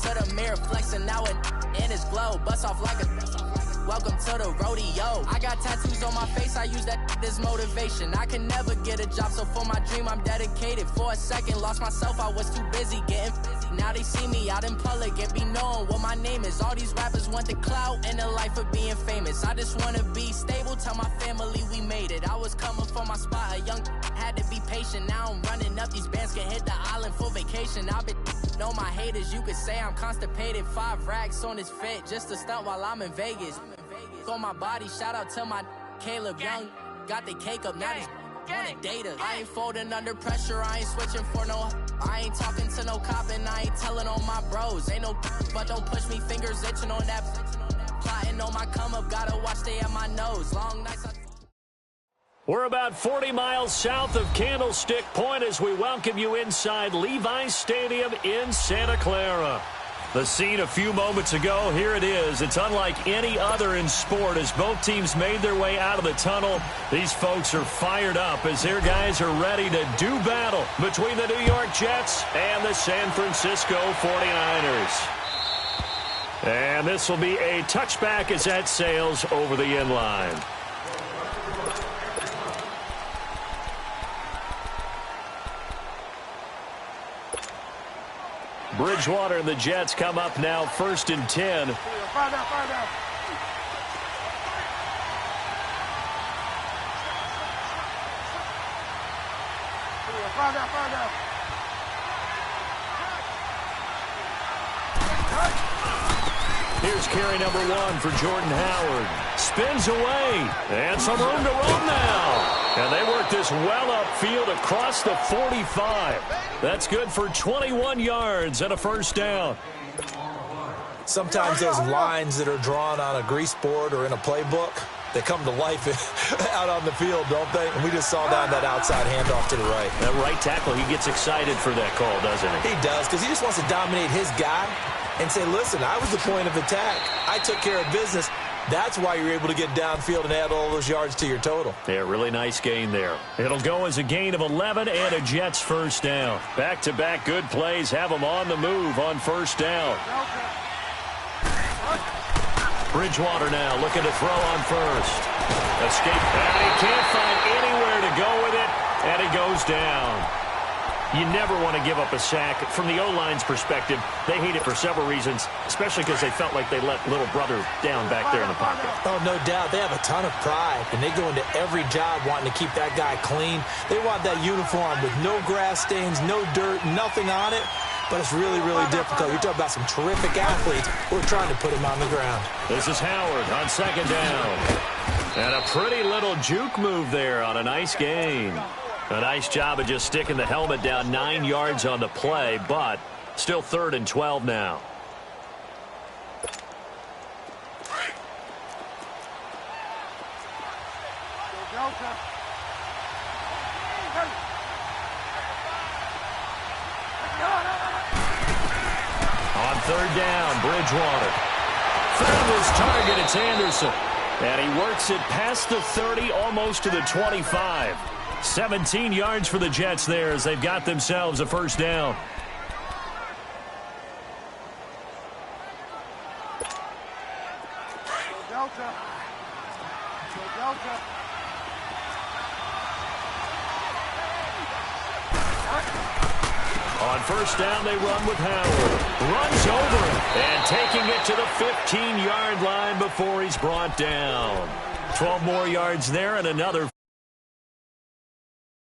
to the mirror, flexing now in his glow. Bust off like a welcome to the rodeo. I got tattoos on my face, I use that as motivation. I can never get a job, so for my dream I'm dedicated. For a second, lost myself, I was too busy getting now they see me out in public and be knowing what my name is. All these rappers want the clout and the life of being famous. I just wanna be stable, tell my family we made it. I was coming for my spot, a young had to be patient. Now I'm running up, these bands can hit the island for vacation. I've been know my haters, you could say I'm constipated. 5 racks on his fit, just to stunt while I'm in Vegas. On my body, shout out to my Caleb Young. Got the cake up, now these wanted data. I ain't folding under pressure, I ain't switching for no. I ain't talking to no cop and I ain't telling on my bros. Ain't no but don't push me, fingers itching on that. Plotting on my come up, gotta watch stay at my nose. Long nights We're about 40 miles south of Candlestick Point as we welcome you inside Levi's Stadium in Santa Clara. The scene a few moments ago, here it is. It's unlike any other in sport as both teams made their way out of the tunnel. These folks are fired up as their guys are ready to do battle between the New York Jets and the San Francisco 49ers. And this will be a touchback as that sails over the end line. Bridgewater and the Jets come up now 1st and 10. Fire down. Here's carry number 1 for Jordan Howard. Spins away. And some room to run now. And they work this well upfield across the 45. That's good for 21 yards and a first down. Sometimes those lines that are drawn on a grease board or in a playbook, they come to life out on the field, don't they? And we just saw down that outside handoff to the right. That right tackle, he gets excited for that call, doesn't he? He does, because he just wants to dominate his guy and say, listen, I was the point of attack. I took care of business. That's why you're able to get downfield and add all those yards to your total. Yeah, really nice gain there. It'll go as a gain of 11 and a Jets first down. Back-to-back good plays have them on the move on first down. Bridgewater now looking to throw on first. Escape, and he can't find anywhere to go with it, and he goes down. You never want to give up a sack. From the O-line's perspective, they hate it for several reasons, especially because they felt like they let little brother down back there in the pocket. Oh, no doubt. They have a ton of pride, and they go into every job wanting to keep that guy clean. They want that uniform with no grass stains, no dirt, nothing on it. But it's really, really difficult. You're talking about some terrific athletes. We're trying to put him on the ground. This is Howard on second down. And a pretty little juke move there on a nice gain. A nice job of just sticking the helmet down 9 yards on the play, but still 3rd and 12 now. On 3rd down, Bridgewater. Found his target, it's Anderson. And he works it past the 30, almost to the 25. 17 yards for the Jets there as they've got themselves a first down. On first down, they run with Howard. Runs over him and taking it to the 15-yard line before he's brought down. 12 more yards there and another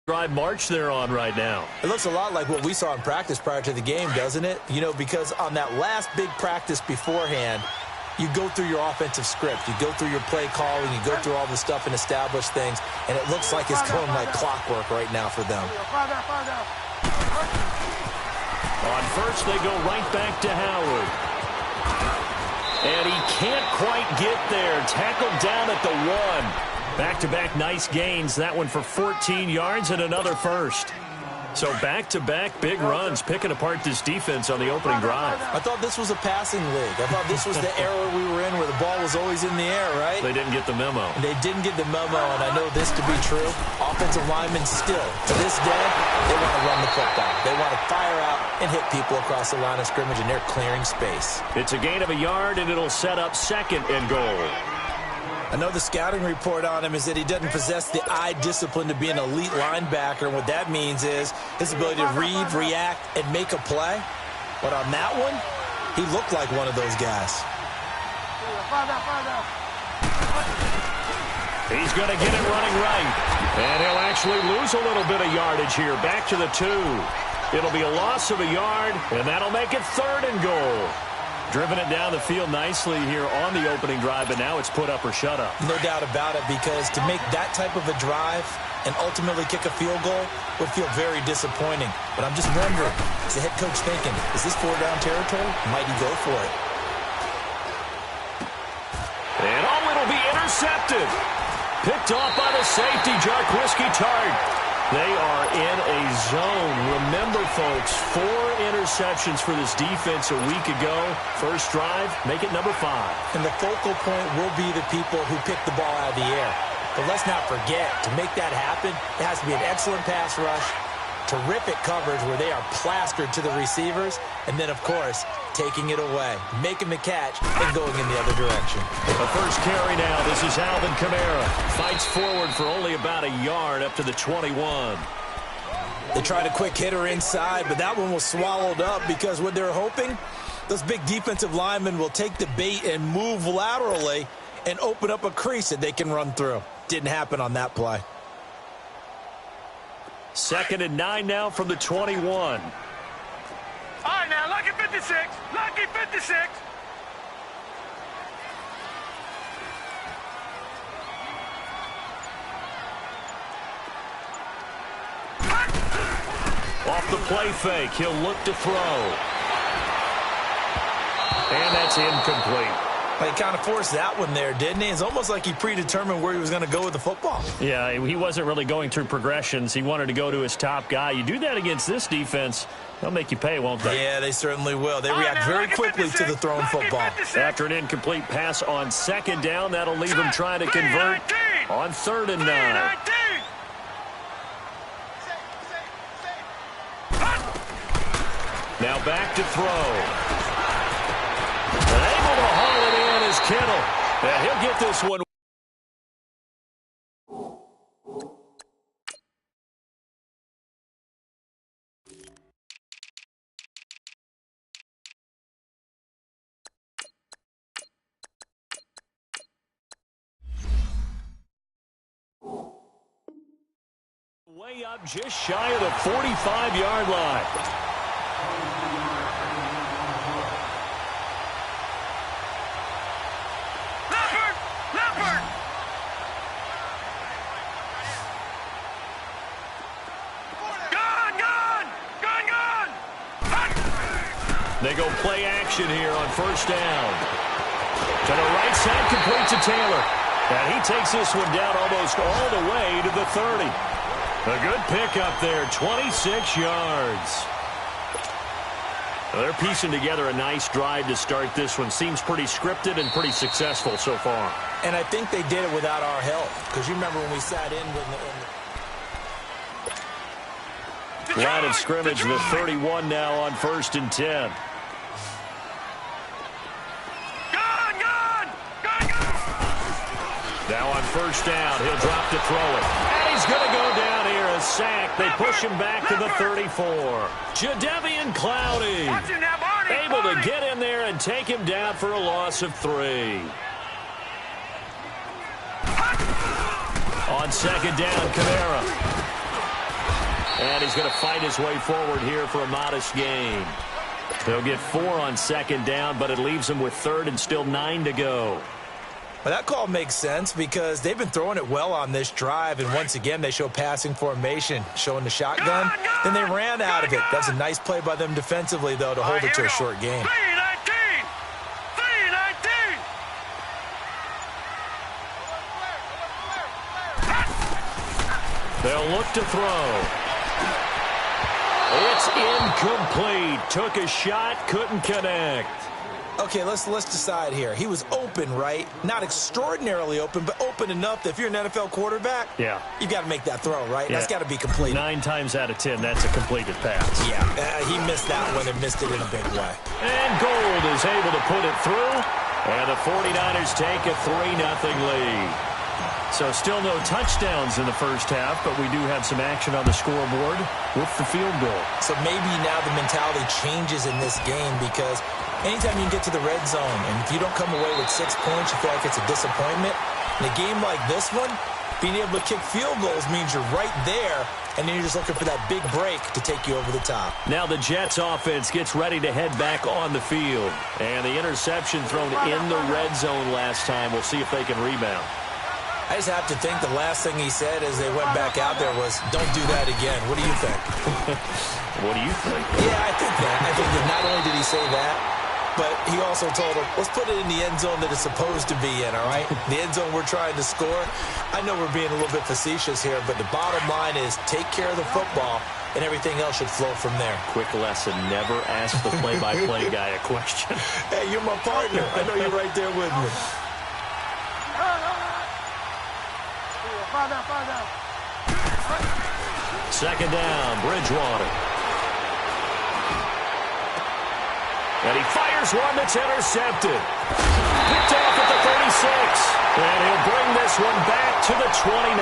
drive march they're on right now. It looks a lot like what we saw in practice prior to the game, doesn't it? You know, because on that last big practice beforehand, you go through your offensive script. You go through your play calling. You go through all the stuff and establish things. And it looks like it's going like clockwork right now for them. On first, they go right back to Howard. And he can't quite get there. Tackled down at the 1. Back-to-back nice gains. That one for 14 yards and another first. So back-to-back big runs, picking apart this defense on the opening drive. I thought this was a passing league. I thought this was the era we were in where the ball was always in the air, right? They didn't get the memo. They didn't get the memo, and I know this to be true. Offensive linemen still, to this day, they want to run the football. They want to fire out and hit people across the line of scrimmage, and they're clearing space. It's a gain of a yard, and it'll set up 2nd and goal. I know the scouting report on him is that he doesn't possess the eye discipline to be an elite linebacker, and what that means is his ability to read, react, and make a play. But on that one, he looked like one of those guys. He's going to get it running right, and he'll actually lose a little bit of yardage here. Back to the 2. It'll be a loss of a yard, and that'll make it 3rd and goal. Driven it down the field nicely here on the opening drive, but now it's put up or shut up. No doubt about it, because to make that type of a drive and ultimately kick a field goal would feel very disappointing. But I'm just wondering, is the head coach thinking, is this 4-down territory? Might he go for it? And it'll be intercepted. Picked off by the safety, Jarquiski Tart. They are in a zone. Remember, folks, 4 interceptions for this defense a week ago. First drive, make it number 5. And the focal point will be the people who pick the ball out of the air. But let's not forget, to make that happen, it has to be an excellent pass rush, terrific coverage where they are plastered to the receivers, and then, of course, taking it away, making the catch, and going in the other direction. The first carry now. This is Alvin Kamara. Fights forward for only about a yard up to the 21. They tried a quick hitter inside, but that one was swallowed up because what they're hoping, those big defensive linemen will take the bait and move laterally and open up a crease that they can run through. Didn't happen on that play. 2nd and 9 now from the 21. All right, now, lucky 56. Lucky 56. Off the play fake, he'll look to throw. And that's incomplete. He kind of forced that one there, didn't he? It's almost like he predetermined where he was going to go with the football. Yeah, he wasn't really going through progressions. He wanted to go to his top guy. You do that against this defense, they'll make you pay, won't they? Yeah, they certainly will. They react very quickly to the thrown football. After an incomplete pass on 2nd down, that'll leave him trying to convert on 3rd and 9. Now back to throw. And able to haul it in is Kittle. And he'll get this one. Way up just shy of the 45-yard line. They go play action here on 1st down. To the right side, complete to Taylor. And he takes this one down almost all the way to the 30. A good pickup there, 26 yards. They're piecing together a nice drive to start this one. Seems pretty scripted and pretty successful so far. And I think they did it without our help. Because you remember when we sat in with the line of scrimmage, the 31 now on 1st and 10. Now on 1st down, he'll drop to throw it. And he's going to go down here, a sack. They push him back to the 34. Jadeveon Clowney able to get in there and take him down for a loss of 3. On 2nd down, Kamara. And he's going to fight his way forward here for a modest gain. They'll get 4 on 2nd down, but it leaves them with 3rd and still 9 to go. Well, that call makes sense because they've been throwing it well on this drive, and once again they show passing formation, showing the shotgun. Then they ran out of it. That's a nice play by them defensively, though, to hold it to a short game. 3-19! They'll look to throw. It's incomplete. Took a shot, couldn't connect. Okay, let's decide here. He was open, right? Not extraordinarily open, but open enough that if you're an NFL quarterback, you got to make that throw, right? Yeah. That's got to be completed. 9 times out of 10, that's a completed pass. Yeah, he missed that one and missed it in a big way. And Gold is able to put it through, and the 49ers take a 3-0 lead. So still no touchdowns in the first half, but we do have some action on the scoreboard with the field goal. So maybe now the mentality changes in this game because anytime you can get to the red zone, and if you don't come away with 6 points, you feel like it's a disappointment. In a game like this one, being able to kick field goals means you're right there, and then you're just looking for that big break to take you over the top. Now the Jets offense gets ready to head back on the field. And the interception thrown in the red zone last time. We'll see if they can rebound. I just have to think the last thing he said as they went back out there was, don't do that again. What do you think? What do you think? Yeah, I think that. I think that not only did he say that, but he also told him, let's put it in the end zone that it's supposed to be in, all right? The end zone we're trying to score. I know we're being a little bit facetious here, but the bottom line is take care of the football, and everything else should flow from there. Quick lesson, never ask the play-by-play guy a question. Hey, you're my partner. I know you're right there with me. Second down, Bridgewater. And he fires one that's intercepted. Picked off at the 36. And he'll bring this one back to the 29.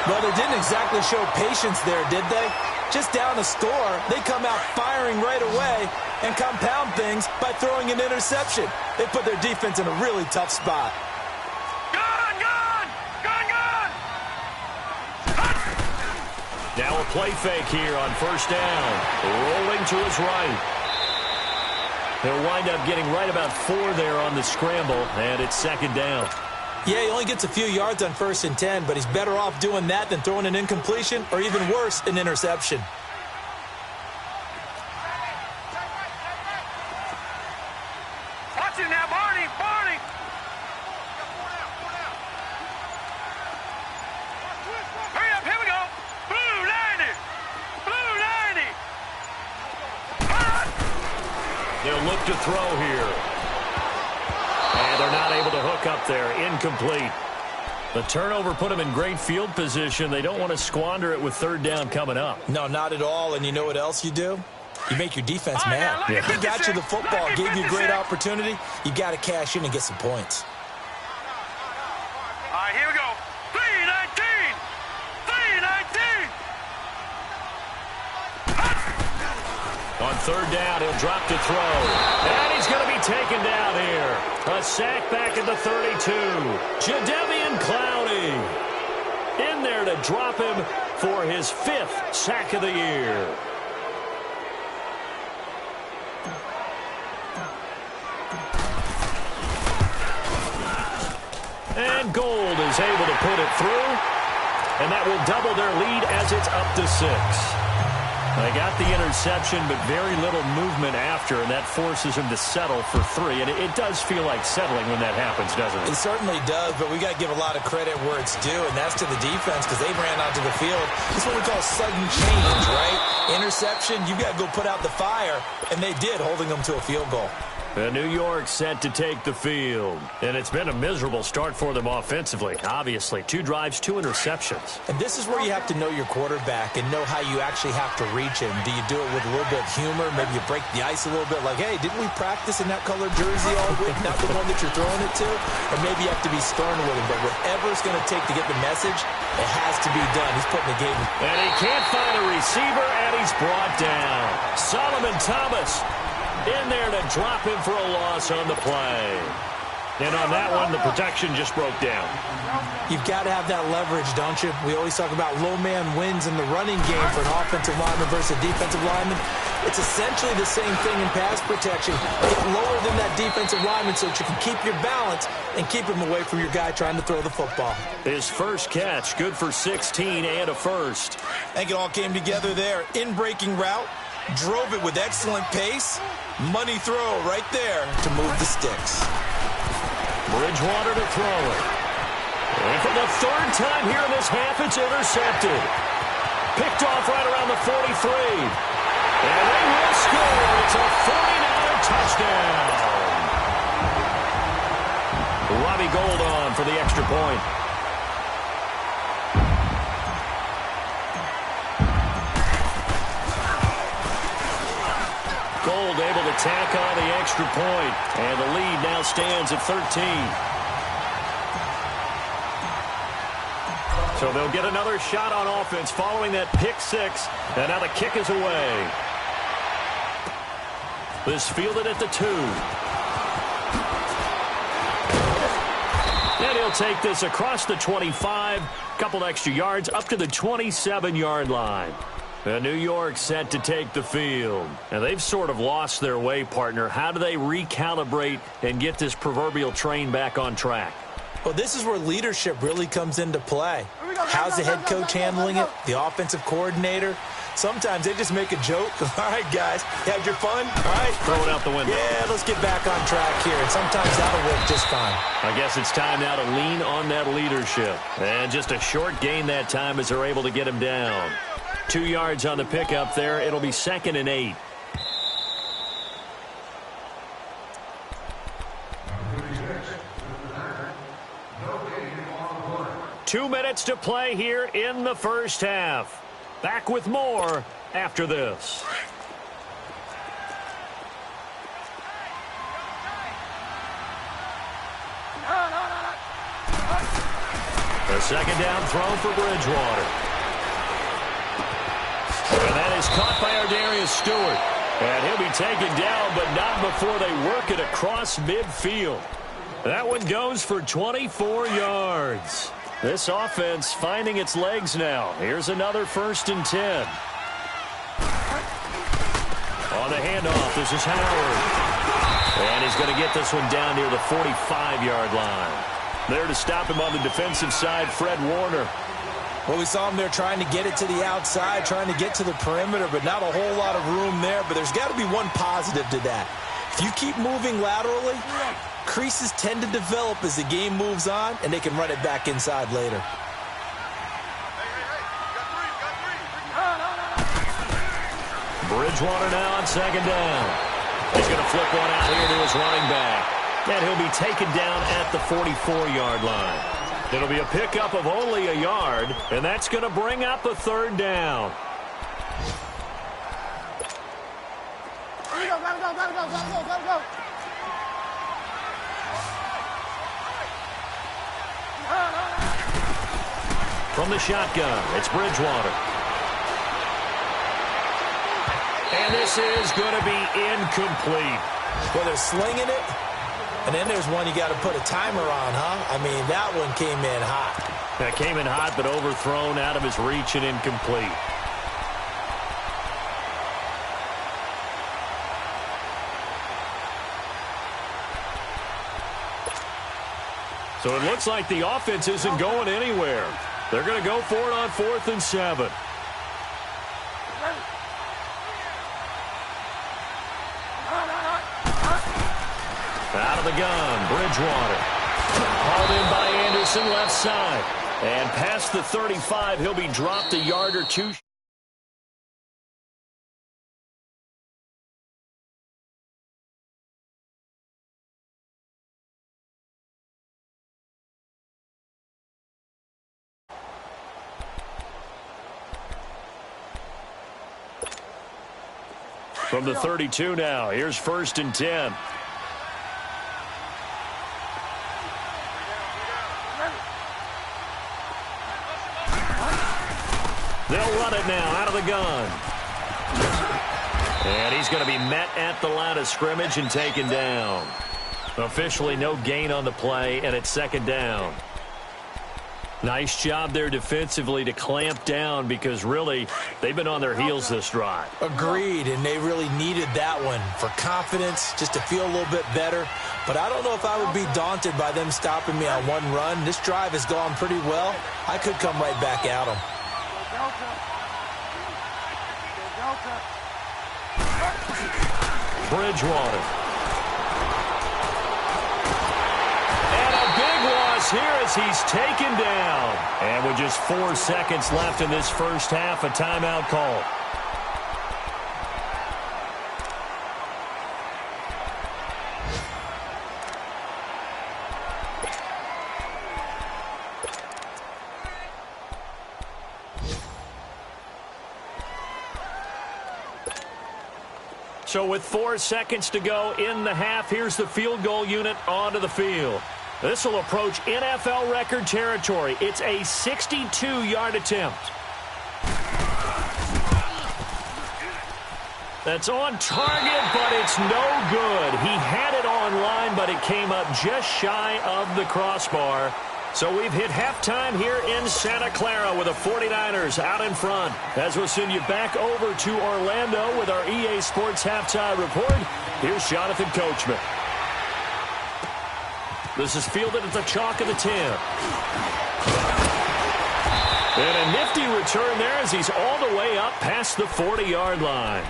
Well, they didn't exactly show patience there, did they? Just down a score, they come out firing right away and compound things by throwing an interception. They put their defense in a really tough spot. Now a play fake here on first down. Rolling to his right. He'll wind up getting right about 4 there on the scramble, and it's second down. Yeah, he only gets a few yards on 1st and 10, but he's better off doing that than throwing an incompletion or even worse, an interception. Watch it now, Barney! Barney! Hurry up, here we go! Blue 90! Blue 90! They'll look to throw here. And they're not able to hook up there. Incomplete. The turnover put them in great field position. They don't want to squander it with third down coming up. No, not at all. And you know what else you do? You make your defense mad. He got you the football, gave you a great opportunity. You got to cash in and get some points. All right, here we go. 3-19! 3-19! On third down, he'll drop to throw. And he's going to be taken down here. A sack back at the 32. Jadeveon Clowney in there to drop him for his 5th sack of the year. And Gold is able to put it through. And that will double their lead as it's up to 6. They got the interception, but very little movement after, and that forces him to settle for 3. And it does feel like settling when that happens, doesn't it? It certainly does, but we got to give a lot of credit where it's due, and that's to the defense because they ran onto the field. This is what we call sudden change, right? Interception, you got to go put out the fire, and they did, holding them to a field goal. And New York set to take the field. And it's been a miserable start for them offensively, obviously. 2 drives, 2 interceptions. And this is where you have to know your quarterback and know how you actually have to reach him. Do you do it with a little bit of humor? Maybe you break the ice a little bit like, hey, didn't we practice in that colored jersey all week? Not the one that you're throwing it to? Or maybe you have to be stern with him. But whatever it's going to take to get the message, it has to be done. He's putting the game in. And he can't find a receiver, and he's brought down. Solomon Thomas in there to drop him for a loss on the play. And on that one, the protection just broke down. You've got to have that leverage, don't you? We always talk about low man wins in the running game for an offensive lineman versus a defensive lineman. It's essentially the same thing in pass protection. Get lower than that defensive lineman so that you can keep your balance and keep him away from your guy trying to throw the football. His first catch, good for 16 and a first. I think it all came together there. In-breaking route, drove it with excellent pace. Money throw right there to move the sticks. Bridgewater to throw it. And for the 3rd time here in this half, it's intercepted. Picked off right around the 43. And they will score. It's a 49er touchdown. Robbie Gould on for the extra point. Gould able to tack on the extra point. And the lead now stands at 13. So they'll get another shot on offense following that pick six. And now the kick is away. This fielded at the 2. And he'll take this across the 25. Couple extra yards up to the 27-yard line. And New York set to take the field. And they've sort of lost their way, partner. How do they recalibrate and get this proverbial train back on track? Well, this is where leadership really comes into play. How's the head coach handling it? The offensive coordinator? Sometimes they just make a joke. All right, guys, you had your fun? All right. Throw it out the window. Yeah, let's get back on track here. And sometimes that'll work just fine. I guess it's time now to lean on that leadership. And just a short gain that time as they're able to get him down. 2 yards on the pickup there. It'll be 2nd and 8. Two minutes to play here in the first half. Back with more after this. A second down throw for Bridgewater. And that is caught by Ardarius Stewart. And he'll be taken down, but not before they work it across midfield. That one goes for 24 yards. This offense finding its legs now. Here's another 1st and 10. On the handoff, this is Howard. And he's going to get this one down near the 45-yard line. There to stop him on the defensive side, Fred Warner. Well, we saw him there trying to get it to the outside, trying to get to the perimeter, but not a whole lot of room there. But there's got to be one positive to that. If you keep moving laterally, creases tend to develop as the game moves on, and they can run it back inside later. Bridgewater now on 2nd down. He's going to flip one out here to his running back. And he'll be taken down at the 44-yard line. It'll be a pickup of only a yard, and that's going to bring up a 3rd down. Go. From the shotgun, it's Bridgewater. And this is going to be incomplete. Well, they're slinging it, and then there's one you got to put a timer on, huh? I mean, that one came in hot. That came in hot, but overthrown out of his reach and incomplete. So it looks like the offense isn't going anywhere. They're going to go for it on 4th and 7. Out of the gun, Bridgewater. Hauled in by Anderson, left side. And past the 35, he'll be dropped a yard or two. From the 32 now, here's 1st and 10. They'll run it now out of the gun. And he's going to be met at the line of scrimmage and taken down. Officially no gain on the play, and it's 2nd down. Nice job there defensively to clamp down because really they've been on their heels this drive. Agreed, and they really needed that one for confidence, just to feel a little bit better. But I don't know if I would be daunted by them stopping me on one run. This drive has gone pretty well. I could come right back at them. Bridgewater. And a big loss falls here as he's taken down. And with just 4 seconds left in this first half, a timeout call. So with 4 seconds to go in the half, here's the field goal unit onto the field. This will approach NFL record territory. It's a 62-yard attempt. That's on target, but it's no good. He had it on line, but it came up just shy of the crossbar. So we've hit halftime here in Santa Clara with the 49ers out in front. As we'll send you back over to Orlando with our EA Sports Halftime Report, here's Jonathan Coachman. This is fielded at the chalk of the 10. And a nifty return there as he's all the way up past the 40-yard line.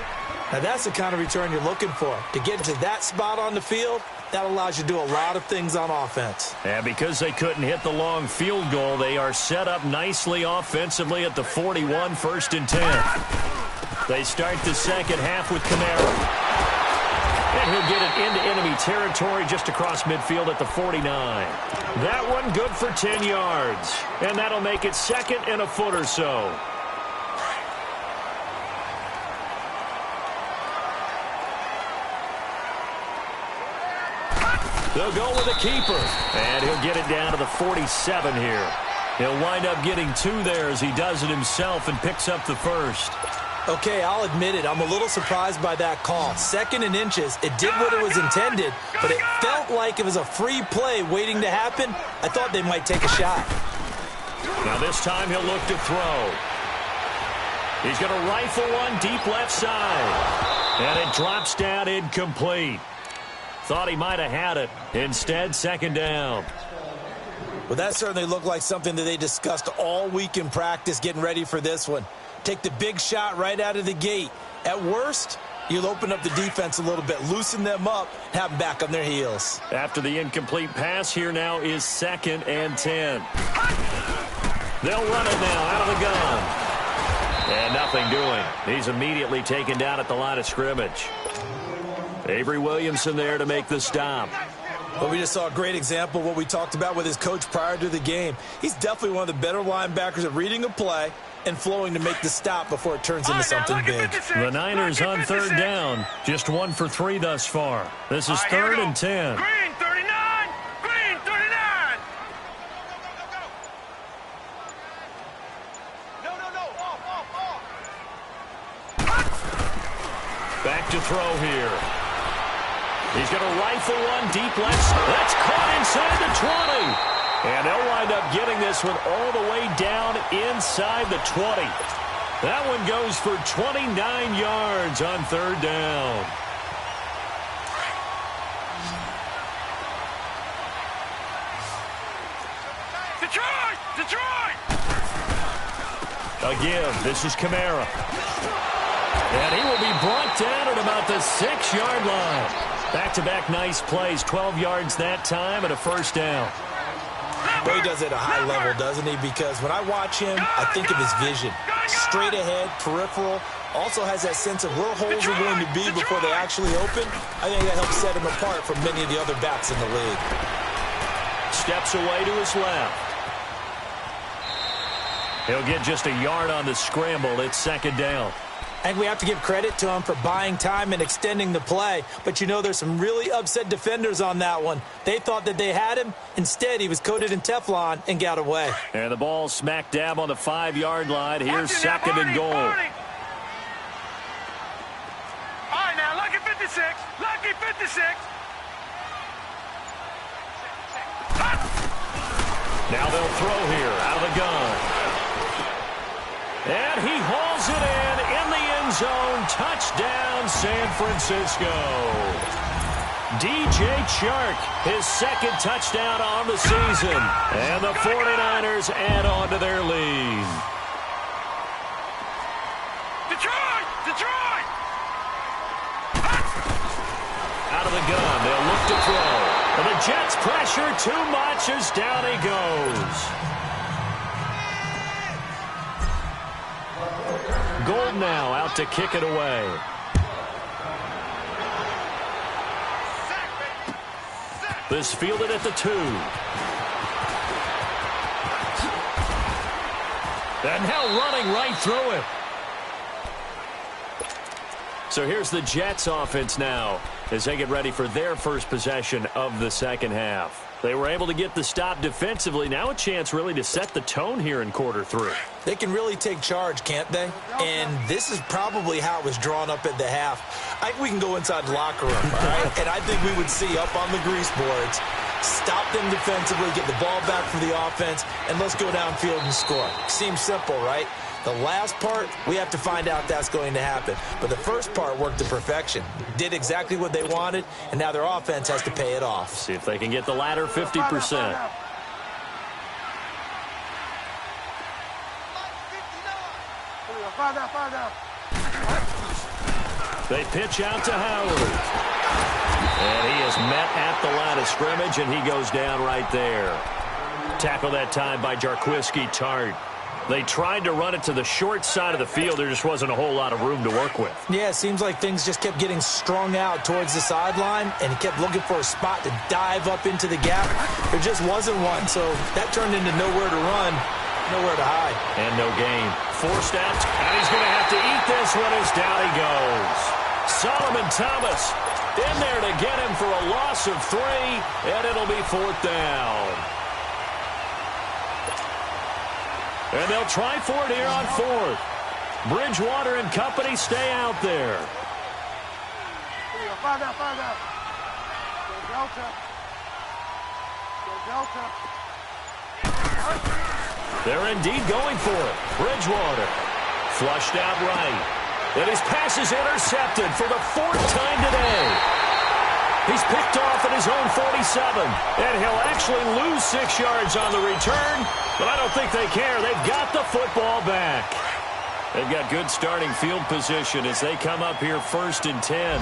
Now that's the kind of return you're looking for. To get to that spot on the field, that allows you to do a lot of things on offense. And because they couldn't hit the long field goal, they are set up nicely offensively at the 41, 1st and 10. They start the second half with Kamara. And he'll get it into enemy territory just across midfield at the 49. That one good for 10 yards. And that'll make it 2nd and a foot or so. They'll go with a keeper, and he'll get it down to the 47 here. He'll wind up getting 2 there as he does it himself and picks up the first. Okay, I'll admit it. I'm a little surprised by that call. 2nd and inches. It did what it was intended, but it felt like it was a free play waiting to happen. I thought they might take a shot. Now this time he'll look to throw. He's going to rifle one deep left side. And it drops down incomplete. Thought he might have had it. Instead, 2nd down. Well, that certainly looked like something that they discussed all week in practice getting ready for this one. Take the big shot right out of the gate. At worst, you'll open up the defense a little bit, loosen them up, have them back on their heels. After the incomplete pass, here now is 2nd and 10. They'll run it now out of the gun. And nothing doing. He's immediately taken down at the line of scrimmage. Avery Williamson there to make the stop. Well, we just saw a great example of what we talked about with his coach prior to the game. He's definitely one of the better linebackers at reading a play and flowing to make the stop before it turns into something big. The Niners on 3rd down. Just 1 for 3 thus far. This is 3rd and 10. Green 39! Green 39! No. Off. Back to throw here. He's going to rifle one deep left. That's caught inside the 20. And they'll wind up getting this one all the way down inside the 20. That one goes for 29 yards on 3rd down. Detroit! Again, this is Kamara. And he will be brought down at about the 6-yard line. Back-to-back nice plays, 12 yards that time and a 1st down. Well, he does it at a high level, doesn't he? Because when I watch him, I think of his vision. Straight ahead, peripheral, also has that sense of where holes are going to be before they actually open. I think that helps set him apart from many of the other backs in the league. Steps away to his left. He'll get just a yard on the scramble. It's 2nd down. And we have to give credit to him for buying time and extending the play. But, you know, there's some really upset defenders on that one. They thought that they had him. Instead, he was coated in Teflon and got away. And the ball smack dab on the 5-yard line. Here's 2nd and goal. All right, now, lucky 56. Lucky 56. Now they'll throw here out of the gun. And he hauls it in the end zone. Touchdown, San Francisco. DJ Chark, his 2nd touchdown on the season. And the 49ers add on to their lead. Detroit! Out of the gun, they'll look to throw. And the Jets pressure too much as down he goes. Gold now out to kick it away. This fielded at the 2. And now running right through it. So here's the Jets offense now as they get ready for their first possession of the second half. They were able to get the stop defensively. Now a chance really to set the tone here in quarter 3. They can really take charge, can't they? And this is probably how it was drawn up at the half. I think we can go inside the locker room, all right? And I think we would see up on the grease boards, stop them defensively, get the ball back for the offense, and let's go downfield and score. Seems simple, right? The last part, we have to find out that's going to happen. But the first part worked to perfection. Did exactly what they wanted, and now their offense has to pay it off. See if they can get the latter 50%. They pitch out to Howard. And he is met at the line of scrimmage, and he goes down right there. Tackle that time by Jarquiski Tart. They tried to run it to the short side of the field. There just wasn't a whole lot of room to work with. Yeah, it seems like things just kept getting strung out towards the sideline, and he kept looking for a spot to dive up into the gap. There just wasn't one, so that turned into nowhere to run, nowhere to hide. And no gain. Forced out, and he's going to have to eat this one as down he goes. Solomon Thomas in there to get him for a loss of 3, and it'll be 4th down. And they'll try for it here on 4th. Bridgewater and company stay out there. They're indeed going for it. Bridgewater flushed out right. And his pass is intercepted for the 4th time today. He's picked off at his own 47, and he'll actually lose 6 yards on the return, but I don't think they care. They've got the football back. They've got good starting field position as they come up here 1st and 10.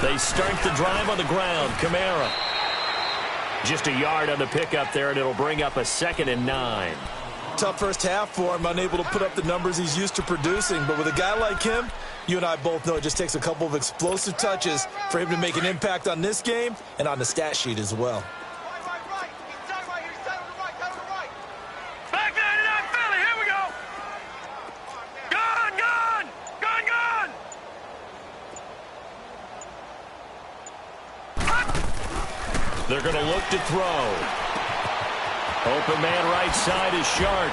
They start the drive on the ground. Kamara. Just a yard on the pickup there, and it'll bring up a 2nd and 9. Tough first half for him, unable to put up the numbers he's used to producing. But with a guy like him, you and I both know it just takes a couple of explosive touches for him to make an impact on this game and on the stat sheet as well. Back 99 Philly, here we go. Gone, gone, gone, gone. They're going to look to throw. Open man right side is Shark.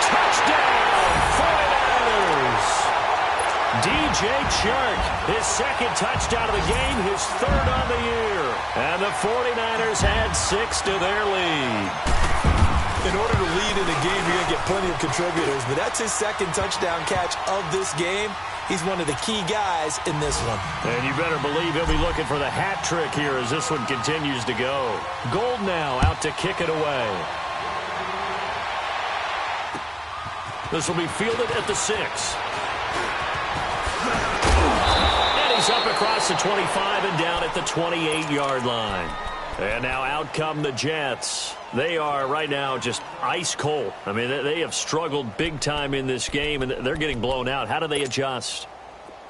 Touchdown, 49ers. DJ Chark, his 2nd touchdown of the game, his 3rd on the year. And the 49ers add 6 to their lead. In order to lead in a game, you're going to get plenty of contributors, but that's his 2nd touchdown catch of this game. He's one of the key guys in this one. And you better believe he'll be looking for the hat trick here as this one continues to go. Gold now out to kick it away. This will be fielded at the 6. And he's up across the 25 and down at the 28-yard line. And now out come the Jets. They are right now just ice cold. I mean, they have struggled big time in this game, and they're getting blown out. How do they adjust?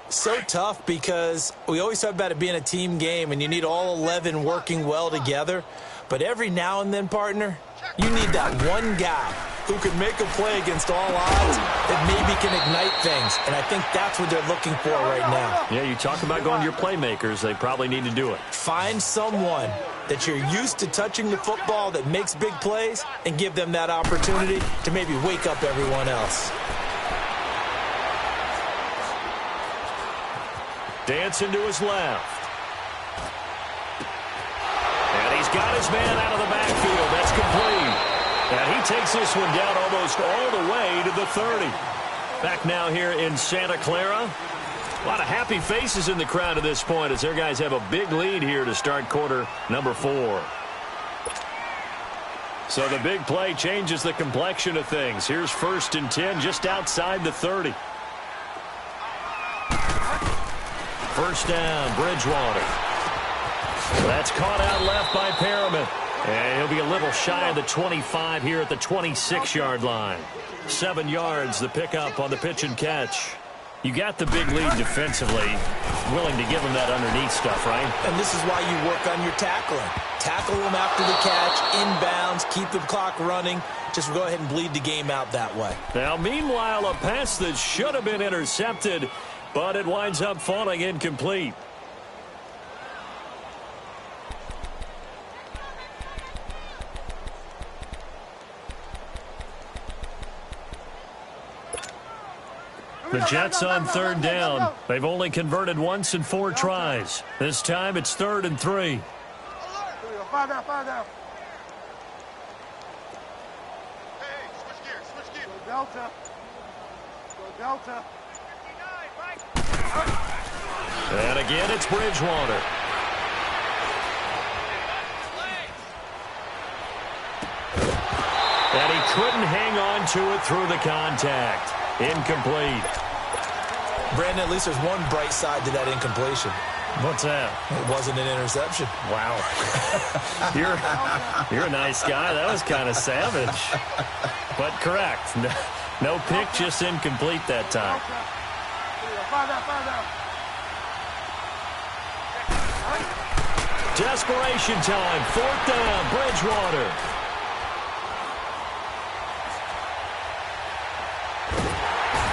So tough because we always talk about it being a team game, and you need all 11 working well together. But every now and then, partner, you need that one guy who can make a play against all odds that maybe can ignite things. And I think that's what they're looking for right now. Yeah, you talk about going to your playmakers. They probably need to do it. Find someone that you're used to touching the football that makes big plays and give them that opportunity to maybe wake up everyone else. Dancing to his left. And he's got his man out of the backfield. That's complete. And he takes this one down almost all the way to the 30. Back now here in Santa Clara. A lot of happy faces in the crowd at this point as their guys have a big lead here to start quarter number 4. So the big play changes the complexion of things. Here's 1st and 10 just outside the 30. First down, Bridgewater. That's caught out left by Perriman. And he'll be a little shy of the 25 here at the 26-yard line. 7 yards, the pickup on the pitch and catch. You got the big lead defensively. Willing to give them that underneath stuff, right? And this is why you work on your tackling. Tackle them after the catch, inbounds, keep the clock running. Just go ahead and bleed the game out that way. Now, meanwhile, a pass that should have been intercepted, but it winds up falling incomplete. The Jets on third down. They've only converted once in 4 tries. This time it's 3rd and 3. Five down. Hey, switch gear. Go Delta. And again, it's Bridgewater. And he couldn't hang on to it through the contact. Incomplete. Brandon, at least there's one bright side to that incompletion. What's that? It wasn't an interception. Wow. You're a nice guy. That was kind of savage. But correct. No pick, just incomplete that time. Five down. Desperation time. 4th down. Bridgewater.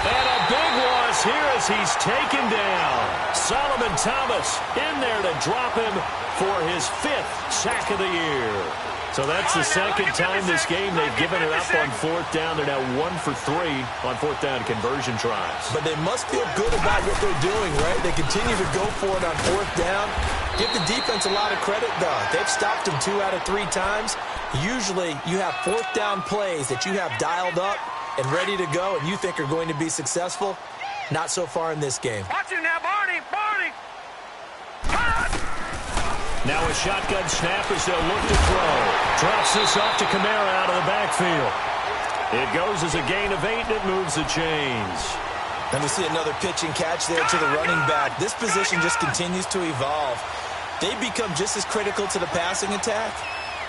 And a big loss here as he's taken down. Solomon Thomas in there to drop him for his 5th sack of the year. So that's the second time this game they've given it up on 4th down. They're now 1 for 3 on 4th down conversion tries. But they must feel good about what they're doing, right? They continue to go for it on 4th down. Give the defense a lot of credit, though. They've stopped them 2 out of 3 times. Usually you have 4th down plays that you have dialed up and ready to go and you think are going to be successful. Not so far in this game. Watch it now, Barney. Now a shotgun snap as they'll look to throw. Drops this off to Kamara out of the backfield. It goes as a gain of 8 and it moves the chains. And we see another pitch and catch there to the running back. This position just continues to evolve. They become just as critical to the passing attack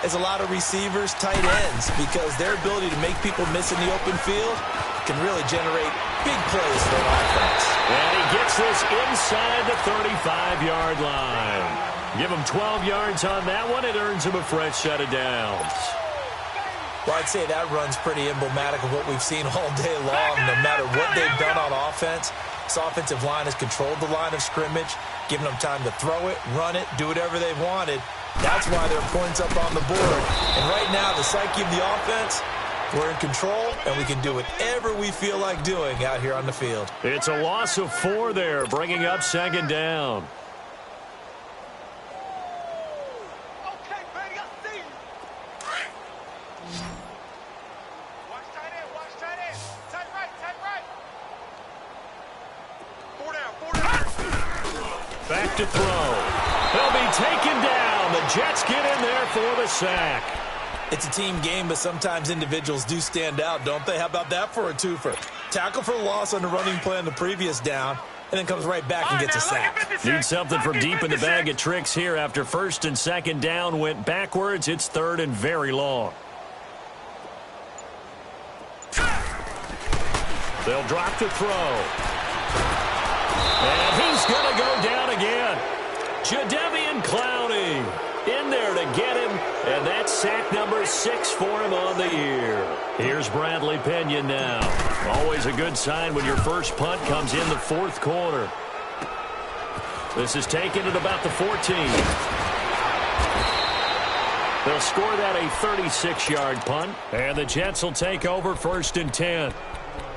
as a lot of receivers, tight ends, because their ability to make people miss in the open field can really generate big plays for an offense. And he gets this inside the 35-yard line. Give him 12 yards on that one. It earns him a fresh set of downs. Well, I'd say that run's pretty emblematic of what we've seen all day long. No matter what they've done on offense, this offensive line has controlled the line of scrimmage, given them time to throw it, run it, do whatever they wanted. That's why there are points up on the board. And right now, the psyche of the offense, we're in control, and we can do whatever we feel like doing out here on the field. It's a loss of 4 there, bringing up 2nd down. Okay, Brady, I see you. Watch tight end. Tight right. 4 down. Back to throw. They'll be taken down. The Jets get in there for the sack. It's a team game, but sometimes individuals do stand out, don't they? How about that for a twofer? Tackle for loss on the running play on the previous down, and then comes right back and gets a sack. Need something from deep in the bag of tricks here after 1st and 2nd down went backwards. It's 3rd and very long. They'll drop to throw. And he's going to go down again. Jadeveon Clowney in there to get him, and that's sack number 6 for him on the year. Here's Bradley Pena now. Always a good sign when your first punt comes in the 4th quarter. This is taken at about the 14. They'll score that a 36-yard punt, and the Jets will take over 1st and 10.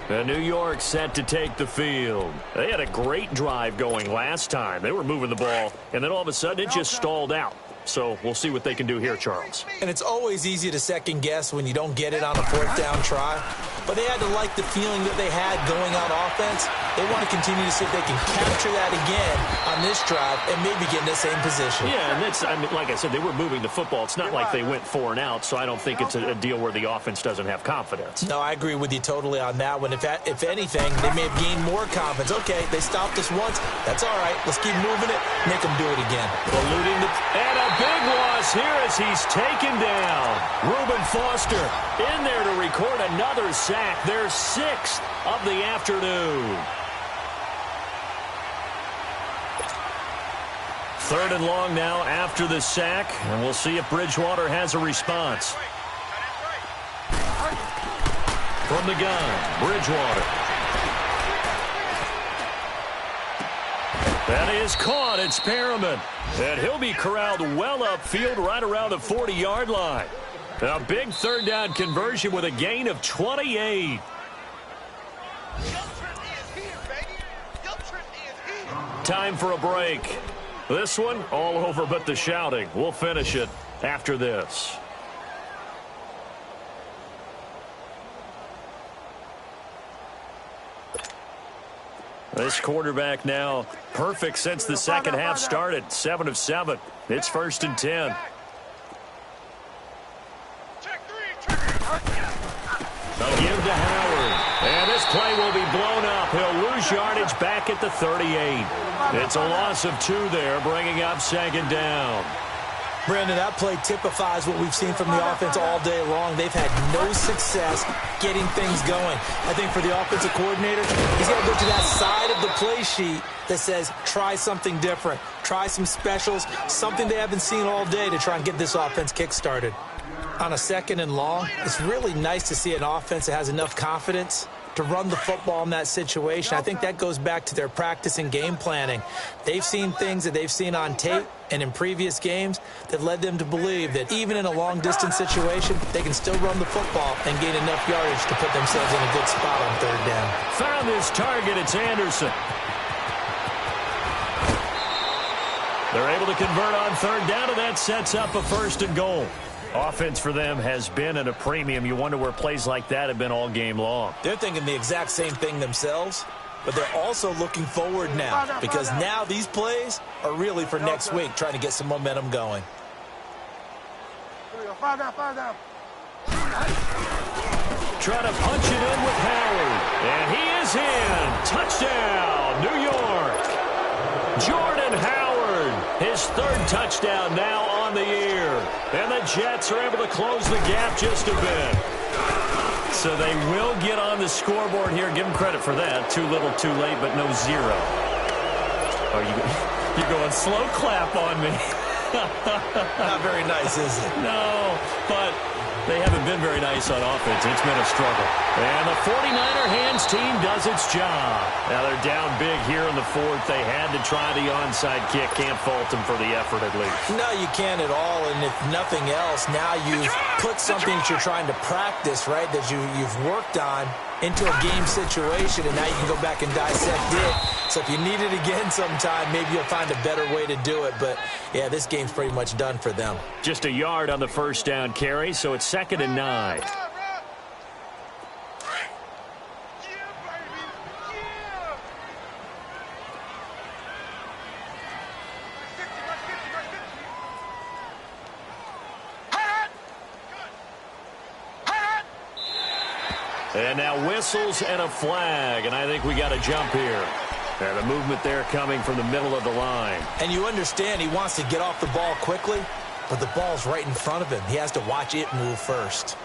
And New York set to take the field. They had a great drive going last time. They were moving the ball, and then all of a sudden it just stalled out. So we'll see what they can do here, Charles. And it's always easy to second guess when you don't get it on a fourth down try. But they had to like the feeling that they had going on offense. They want to continue to see if they can capture that again on this drive and maybe get in the same position. Yeah, and that's, I mean, like I said, they were moving the football. It's not like they went 4 and out, so I don't think it's a deal where the offense doesn't have confidence. No, I agree with you totally on that one. If anything, they may have gained more confidence. Okay, they stopped us once. That's all right. Let's keep moving it. Make them do it again. And a big loss here as he's taken down. Reuben Foster in there to record another sack. Their 6th of the afternoon. 3rd and long now after the sack, and we'll see if Bridgewater has a response. From the gun, Bridgewater. That is caught. It's Perriman. And he'll be corralled well upfield right around the 40-yard line. A big 3rd down conversion with a gain of 28. Time for a break. This one all over but the shouting. We'll finish it after this. This quarterback now perfect since the second half started. 7 of 7. It's 1st and 10. A give to Howard. And this play will be blown up. He'll lose yardage back at the 38. It's a loss of 2 there, bringing up 2nd down. Brandon, that play typifies what we've seen from the offense all day long. They've had no success getting things going. I think for the offensive coordinator, he's got to go to that side of the play sheet that says, try something different. Try some specials, something they haven't seen all day to try and get this offense kick-started. On a 2nd and long, it's really nice to see an offense that has enough confidence to run the football in that situation. I think that goes back to their practice and game planning. They've seen things that they've seen on tape and in previous games that led them to believe that even in a long-distance situation, they can still run the football and gain enough yardage to put themselves in a good spot on 3rd down. Found his target. It's Anderson. They're able to convert on 3rd down, and that sets up a 1st and goal. Offense for them has been at a premium. You wonder where plays like that have been all game long. They're thinking the exact same thing themselves, but they're also looking forward now because now these plays are really for next week, trying to get some momentum going. Try to punch it in with Howard, and he is in. Touchdown, New York. Jordan Howard, his 3rd touchdown now on the year. And the Jets are able to close the gap just a bit. So they will get on the scoreboard here. Give them credit for that. Too little, too late, but no 0. Oh, you're going slow clap on me. Not very nice, is it? No, but they haven't been very nice on offense. It's been a struggle. And the 49er hands team does its job. Now they're down big here in the 4th. They had to try the onside kick. Can't fault them for the effort at least. No, you can't at all. And if nothing else, now you've put something that you're trying to practice, right, that you've worked on into a game situation, and now you can go back and dissect it. So if you need it again sometime, maybe you'll find a better way to do it. But, yeah, this game's pretty much done for them. Just a yard on the 1st down carry, so it's 2nd and 9. And now whistles and a flag, and I think we got a jump here. And the movement there coming from the middle of the line. And you understand he wants to get off the ball quickly, but the ball's right in front of him. He has to watch it move first.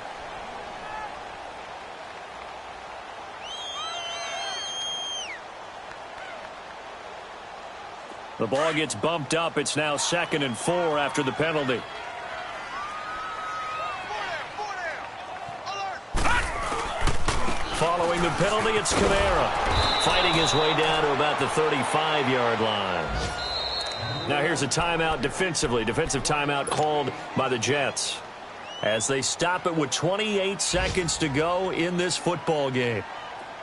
The ball gets bumped up. It's now 2nd and 4 after the penalty. Following the penalty, it's Kamara fighting his way down to about the 35-yard line. Now here's a timeout defensively. Defensive timeout called by the Jets as they stop it with 28 seconds to go in this football game.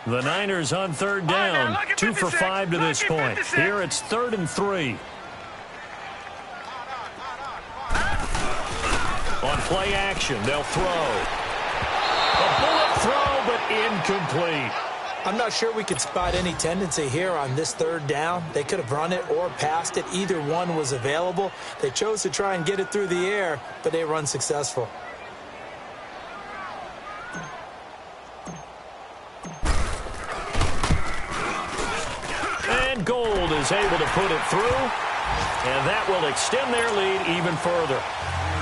The Niners on 3rd down, 2 for 5 to this point. Here it's 3rd and 3. On play action, they'll throw. A bullet throw, but incomplete. I'm not sure we could spot any tendency here on this third down. They could have run it or passed it. Either one was available. They chose to try and get it through the air, but they were unsuccessful. And Gold is able to put it through, and that will extend their lead even further.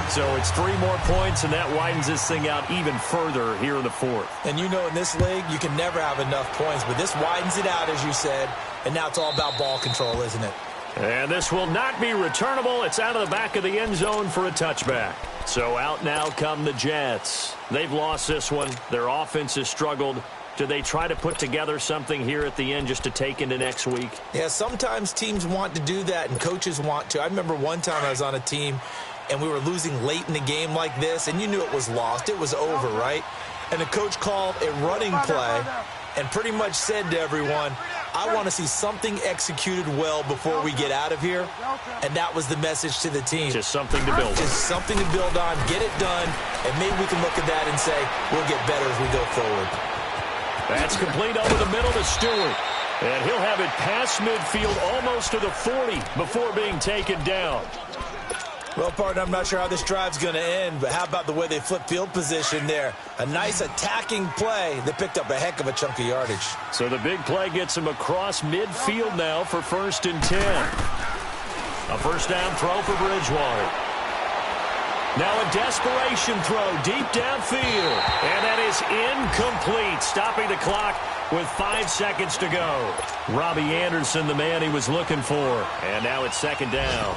So it's 3 more points, and that widens this thing out even further here in the fourth. And you know in this league, you can never have enough points, but this widens it out, as you said, and now it's all about ball control, isn't it? And this will not be returnable. It's out of the back of the end zone for a touchback. So out now come the Jets. They've lost this one. Their offense has struggled. Do they try to put together something here at the end just to take into next week? Yeah, sometimes teams want to do that, and coaches want to. I remember one time I was on a team, and we were losing late in the game like this, and you knew it was lost. It was over, right? And the coach called a running play and pretty much said to everyone, I want to see something executed well before we get out of here. And that was the message to the team. Just something to build on. Just something to build on, get it done, and maybe we can look at that and say, we'll get better as we go forward. That's complete over the middle to Stewart. And he'll have it past midfield almost to the 40 before being taken down. Well, partner, I'm not sure how this drive's going to end, but how about the way they flip field position there? A nice attacking play. They picked up a heck of a chunk of yardage. So the big play gets him across midfield now for 1st and 10. A first down throw for Bridgewater. Now a desperation throw deep downfield. And that is incomplete, stopping the clock with 5 seconds to go. Robbie Anderson, the man he was looking for. And now it's 2nd down.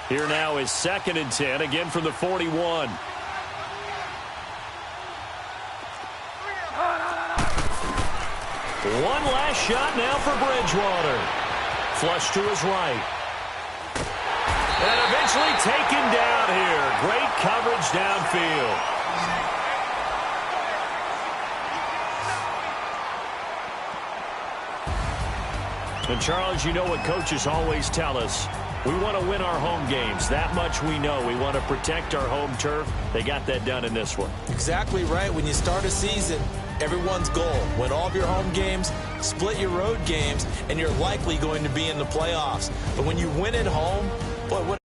Here now is 2nd and 10, again from the 41. One last shot now for Bridgewater. Flush to his right. And eventually taken down here. Great coverage downfield. And Charles, you know what coaches always tell us. We want to win our home games. That much we know. We want to protect our home turf. They got that done in this one. Exactly right. When you start a season, everyone's goal, win all of your home games, split your road games, and you're likely going to be in the playoffs. But when you win at home, boy, what